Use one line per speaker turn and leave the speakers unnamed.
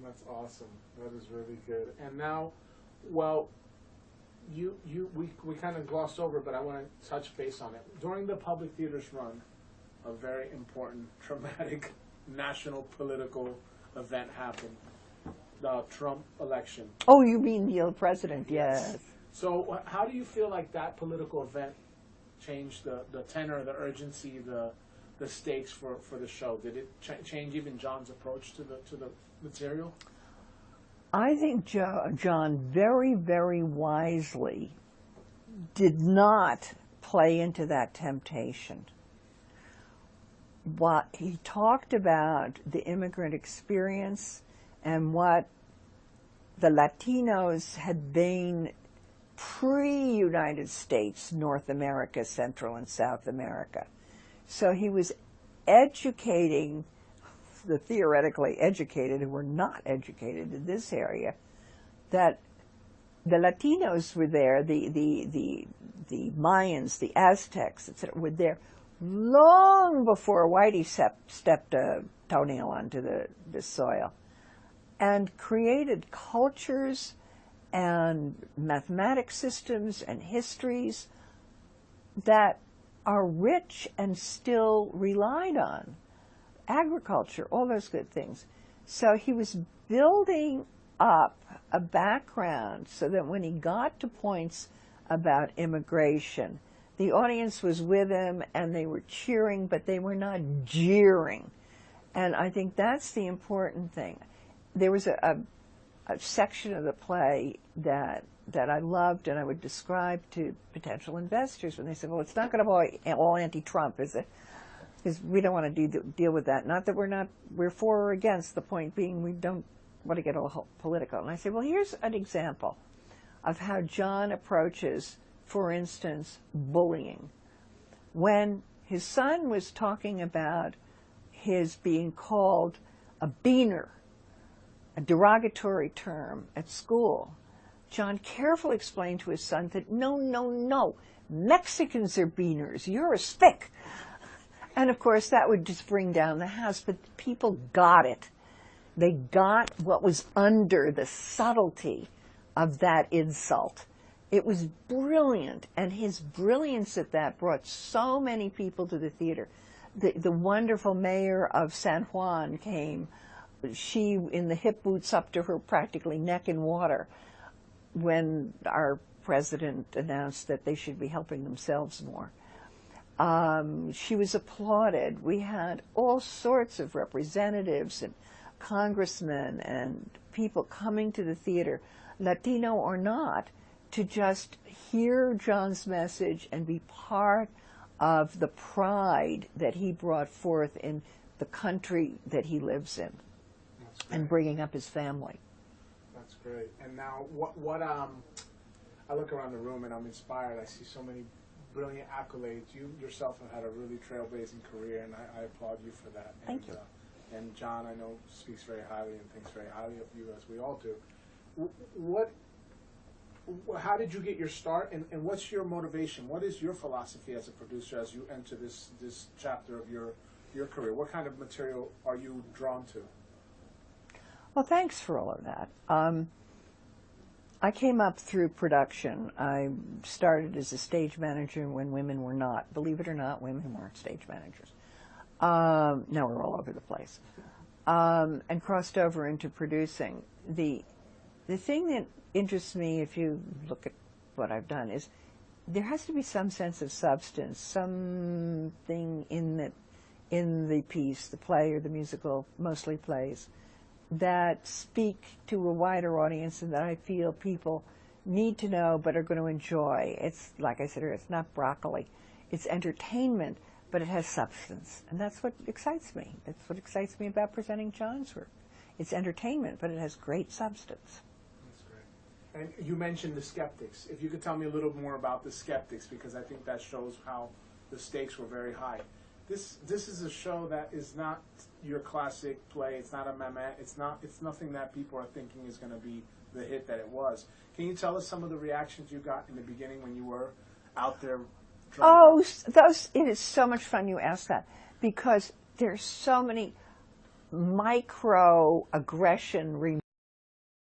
That's awesome. That is really good. And now, well, we kind of glossed over, but I want to touch base on it. During the Public Theater's run, a very important, traumatic national political event happened. The Trump election.
Oh, you mean the president? Yes.
So, how do you feel like that political event changed the tenor, the urgency, the stakes for the show? Did it change even John's approach to the material?
I think John very, very wisely did not play into that temptation. What he talked about the immigrant experience and what the Latinos had been pre-United States, North America, Central and South America. So he was educating the theoretically educated who were not educated in this area, that the Latinos were there, the Mayans, the Aztecs, etc., were there long before Whitey stepped a toenail onto the soil, and created cultures and mathematic systems and histories that are rich and still relied on. Agriculture, all those good things. So he was building up a background so that when he got to points about immigration, the audience was with him and they were cheering, but they were not jeering. And I think that's the important thing. There was a section of the play that I loved and I would describe to potential investors when they said, well, it's not going to be all anti-Trump, is it? Because we don't want to deal with that. Not that we're for or against, the point being we don't want to get all political. And I say, well, here's an example of how John approaches, for instance, bullying. When his son was talking about his being called a beaner, a derogatory term at school, John carefully explained to his son that no, Mexicans are beaners, you're a spick. And of course that would just bring down the house, but people got it. They got what was under the subtlety of that insult. It was brilliant, and his brilliance at that brought so many people to the theater. The wonderful mayor of San Juan came, she in the hip boots up to her practically neck in water, when our president announced that they should be helping themselves more. She was applauded. We had all sorts of representatives and congressmen and people coming to the theater, Latino or not, to just hear John's message and be part of the pride that he brought forth in the country that he lives in and bringing up his family.
That's great. And now, I look around the room and I'm inspired. I see so many brilliant accolades. You yourself have had a really trailblazing career, and I applaud you for that.
Thank you.
And John, I know, speaks very highly and thinks very highly of you, as we all do. How did you get your start, and what's your motivation? What is your philosophy as a producer as you enter this chapter of your career? What kind of material are you drawn to?
Well, thanks for all of that. I came up through production. I started as a stage manager when women were not. Believe it or not, women weren't stage managers. Now we're all over the place. And crossed over into producing. The thing that interests me, if you look at what I've done, is there has to be some sense of substance, something in the piece, the play or the musical, mostly plays, that speak to a wider audience and that I feel people need to know but are going to enjoy. It's, like I said earlier, it's not broccoli. It's entertainment, but it has substance. And that's what excites me. That's what excites me about presenting John's work. It's entertainment, but it has great substance.
That's great. And you mentioned the skeptics. If you could tell me a little more about the skeptics, because I think that shows how the stakes were very high. This is a show that is not your classic play. It's not a mamet. It's nothing that people are thinking is going to be the hit that it was. Can you tell us some of the reactions you got in the beginning when you were out there?
It is so much fun you ask that, because there's so many microaggression